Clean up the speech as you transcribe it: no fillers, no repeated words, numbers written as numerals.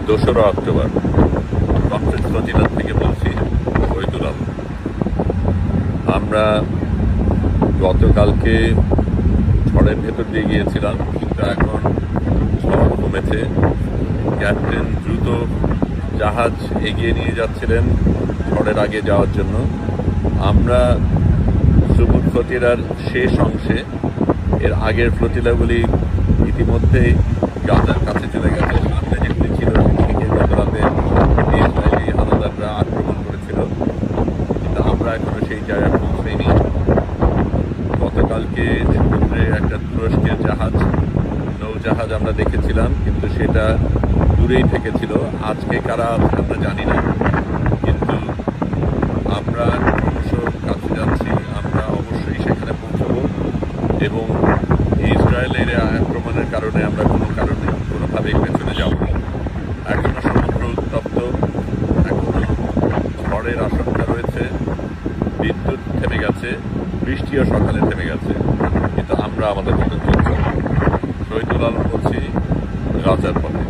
2রা October conference ফজিলাত থেকে বলছি শহীদুল আলম। আমরা গতকালকে ঝড়ের ভেতর দিয়ে গিয়েছিলাম, কিন্তু এখন ঝড় কমেছে। ক্যাপ্টেন দ্রুত জাহাজ এগিয়ে নিয়ে যাচ্ছিলেন ঝড়ের আগে যাওয়ার জন্য। আমরা সুবুত ফতিরার শেষ অংশে, এর আগের ফ্লোটিলাগুলি ইতিমধ্যেই গাজার কাছে চলে গেছে। সামনে যেগুলি ছিল সেগুলিকে গত রাতে ইসরায়েলি হানাদাররা আক্রমণ করেছিল, কিন্তু আমরা এখনো সেই জায়গায় পৌঁছাইনি। গতকালকে সমুদ্রে একটা তুরস্কের নৌজাহাজ আমরা দেখেছিলাম, কিন্তু সেটা দূরেই থেকেছিল। আজকে কারা আছে আমরা জানি না, কিন্তু আমরা ক্রমশ কাছে যাচ্ছি। আমরা অবশ্যই সেখানে পৌঁছব, এবং ইসরায়েলের আক্রমণের কারণে আমরা কোনোভাবেই পেছনে যাব না। এখনো সমুদ্র উত্তপ্ত, এখনো ঝড়ের আশঙ্কা রয়েছে। বিদ্যুৎ থেমে গেছে, বৃষ্টিও সকালে থেমে গেছে, কিন্তু আমরা আমাদের মতো চলছি। শহীদুল আলম বলছি, গাজার পথে।